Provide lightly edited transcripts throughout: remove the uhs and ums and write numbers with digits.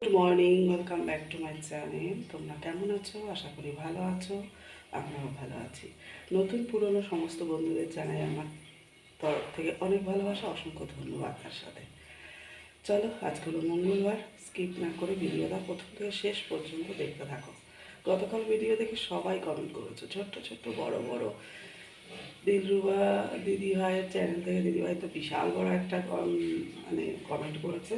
Good morning, welcome back to my channel. তোমরা কেমন আছো? আশা করি ভালো আছো। আমরাও ভালো আছি। নতুন পুরনো সমস্ত বন্ধুদের জানাই আমার তরফ থেকে অনেক ভালোবাসা, অসংখ্য ধন্যবাদ। তার সাথে চলো, আজকে হলো মঙ্গলবার। স্কিপ না করে ভিডিওটা প্রথম থেকে শেষ পর্যন্ত দেখতে থাকো। গতকাল ভিডিও দেখে সবাই কমেন্ট করেছো, ছোট্ট ছোট্ট বড় বড়। দিলরুবা দিদিভাইয়ের চ্যানেল থেকে দিদিভাই তো বিশাল বড় একটা মানে কমেন্ট করেছে।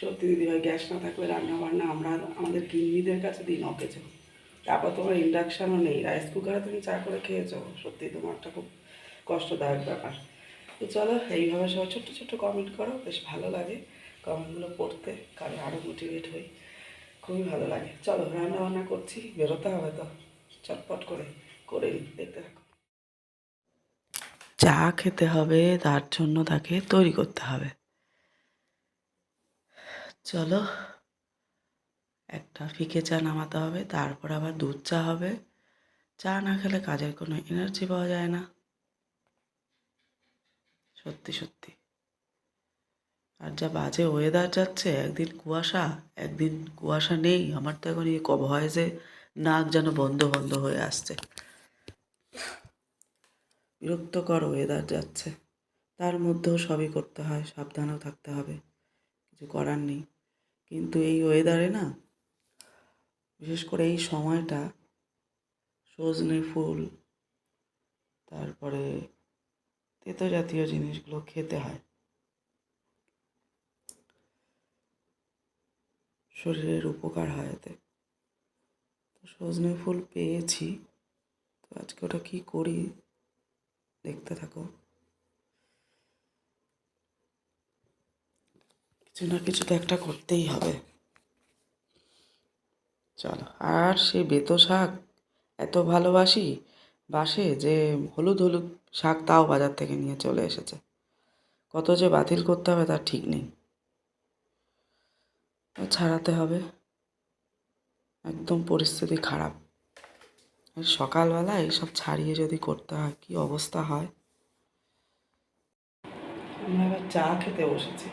সত্যি দিদিভাই, গ্যাস না থাকলে রান্না বান্না আমরা আমাদের গিন্নিদের কাছে দিন অকেজো। তারপর তোমার ইন্ডাকশানও নেই, রাইস কুকারে তুমি চা করে খেয়েছো। সত্যি তোমারটা খুব কষ্টদায়ক ব্যাপার। তো চলো, এইভাবে সব ছোট্ট ছোট্ট কমেন্ট করো, বেশ ভালো লাগে কমেন্টগুলো পড়তে, কারণ আরও মোটিভেট হই, খুবই ভালো লাগে। চলো, রান্না বান্না করছি, বেরোতে হবে তো, চটপট করে করে নিই, দেখতে থাকো। চা খেতে হবে, তার জন্য তাকে তৈরি করতে হবে। চলো, একটা ফিকে চা নামাতে হবে, তারপর আবার দুধ চা হবে। চা না খেলে কাজের কোনো এনার্জি পাওয়া যায় না, সত্যি সত্যি। আর যা বাজে ওয়েদার যাচ্ছে, একদিন কুয়াশা একদিন কুয়াশা নেই। আমার তো এখন ভয়েসে নাক যেন বন্ধ বন্ধ হয়ে আসছে। বিরক্তকর ওয়েদার যাচ্ছে, তার মধ্যেও সবই করতে হয়, সাবধানেও থাকতে হবে, কিছু করার নেই। কিন্তু এই ওয়েদারে না, বিশেষ করে এই সময়টা সজনে ফুল, তারপরে তেতো জাতীয় জিনিসগুলো খেতে হয়, শরীরের উপকার হয় এতে। তো সজনে ফুল পেয়েছি, তো আজকে ওটা কী করি দেখতে থাকো। কিছু না কিছু তো একটা করতেই হবে। চলো, আর সেই বেতো শাক এত ভালোবাসি বাসে যে হলুদ হলুদ শাক তাও বাজার থেকে নিয়ে চলে এসেছে। কত যে বাতিল করতে হবে তার ঠিক নেই, ছাড়াতে হবে। একদম পরিস্থিতি খারাপ। সকালবেলা এইসব ছাড়িয়ে যদি করতে হয়, কী অবস্থা হয়। আমরা এবার চা খেতে বসেছি।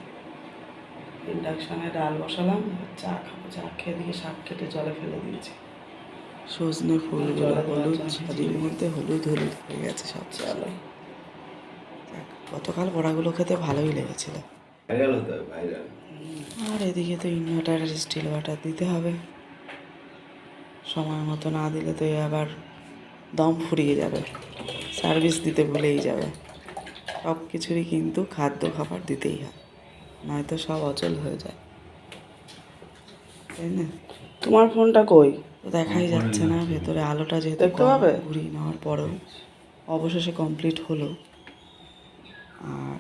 ইন্ডাকশানে ডাল বসালাম, চা খাবো। চা খেয়ে দিয়ে শাক কেটে জলে ফেলে দিয়েছি। সজনে ফুলগুলো হলুদ, ঝাঁঝির মধ্যে হলুদ হলুদ হয়ে গেছে সব। চলো, গতকাল বড়াগুলো খেতে ভালোই লেগেছিল। আর এদিকে তো ইনভার্টারের স্টিল বাটার দিতে হবে, সময় মতো না দিলে তো আবার দম ফুরিয়ে যাবে, সার্ভিস দিতে ভুলেই যাবে। সব কিছুরই কিন্তু খাদ্য খাবার দিতেই হয়, নয়তো সব অচল হয়ে যায়, তাই না? তোমার ফোনটা কই? তো দেখাই যাচ্ছে না, ভেতরে আলোটা যেহেতু দেখতে পাবে। ঘুরিয়ে নেওয়ার পরেও অবশেষে কমপ্লিট হলো। আর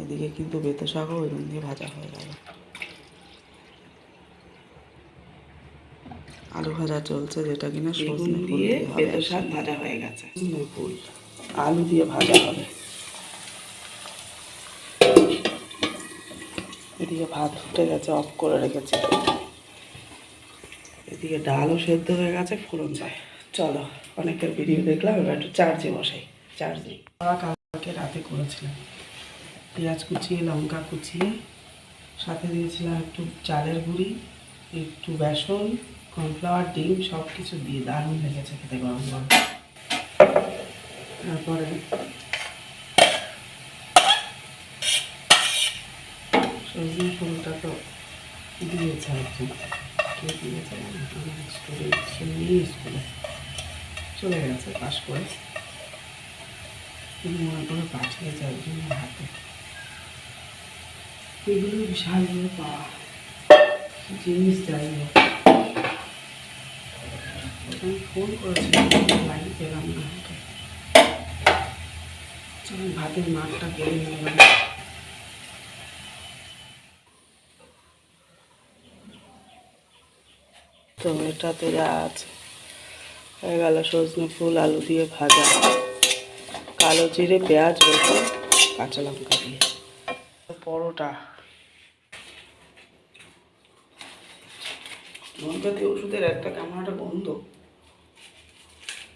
এদিকে কিন্তু বেতো শাকও ওই দিয়ে ভাজা হয়ে গেল। আলু ভাজা চলছে, যেটা কিনা সজনে ফুল দিয়ে বেতো শাক ভাজা হয়ে গেছে। সজনে ফুল আলু দিয়ে ভাজা হবে। এদিকে ভাত ফুটে গেছে, অফ করে রেখেছি। এদিকে ডালও সেদ্ধ হয়ে গেছে, ফোড়ন যায়। চলো, অনেকের ভিডিও দেখলাম, এবার একটু চার্জে বসাই। চার্জ নেই, কালকে রাতে করেছিলাম। পেঁয়াজ কুচিয়ে, লঙ্কা কুচিয়ে, সাথে দিয়েছিলাম একটু চালের গুঁড়ি, একটু বেসন, কর্নফ্লাওয়ার, ডিম, সব কিছু দিয়ে দারুণ লেগেছে খেতে গরম গরম। তারপরে সজনে ফুলটা তো দিয়েছে একজন, কে দিয়েছে আমার স্টুডেন্ট, সে নিয়ে স্কুলে চলে গেছে পাশ করে, তিনি মনে করে পাঠিয়েছে একজনের হাতে। এগুলো বিশালভাবে পাওয়া জিনিস, যাই হোক। আমি ফোন করেছিলাম, লাইন পেলাম না হাতে। চলুন ভাতের মাঠটা করে নেবেন। তো এটাতে যা আছে হয়ে গেল, সজনে ফুল আলু দিয়ে ভাজা, কালো জিরে, পেঁয়াজ, রসুন, কাঁচা লঙ্কা দিয়ে পরোটা। হোমিওপ্যাথি ওষুধের একটা কেমন একটা গন্ধ,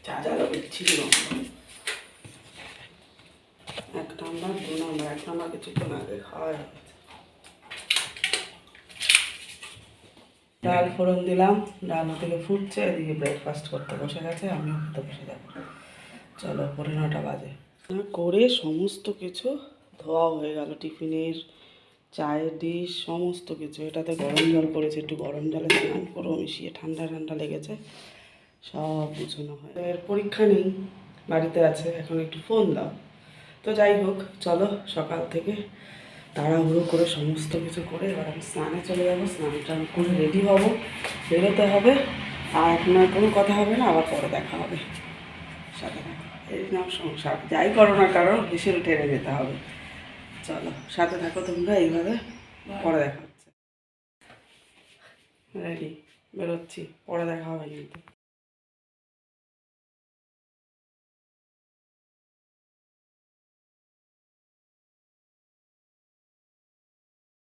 ঝাঁঝালো বিচ্ছিরি গন্ধ। 1 নম্বর 2 নম্বর, 1 নম্বর কিছুক্ষণ আগে খাওয়া হয়েছে। ডাল ফোড়ন দিলাম, ডাল থেকে ফুটছে, এদিকে ব্রেকফাস্ট করতে বসে গেছে, আমিও খেতে বসে যাবো। চলো 9:30 বাজে করে সমস্ত কিছু ধোয়া হয়ে গেল, টিফিনের চায়ের ডিশ সমস্ত কিছু। এটাতে গরম জল করেছে, একটু গরম জলে স্নান করো মিশিয়ে, ঠান্ডা ঠান্ডা লেগেছে, সব গুছানো হয়। এর পরীক্ষা নেই, বাড়িতে আছে, এখন একটু ফোন দাও। তো যাই হোক, চলো সকাল থেকে তাড়াহুড়ো করে সমস্ত কিছু করে এবার আমি স্নানে চলে যাবো, স্নান টান করে রেডি হব, বেরোতে হবে। আর এখন আর কোনো কথা হবে না, আবার পরে দেখা হবে। সাথে থাকো, এই নাও সংসার, যাই করো না কারো বিশেল টেনে যেতে হবে। চলো সাথে থাকো তোমরা এইভাবে, পরে দেখা হচ্ছে। রেডি, বেরোচ্ছি, পরে দেখা হবে কিন্তু।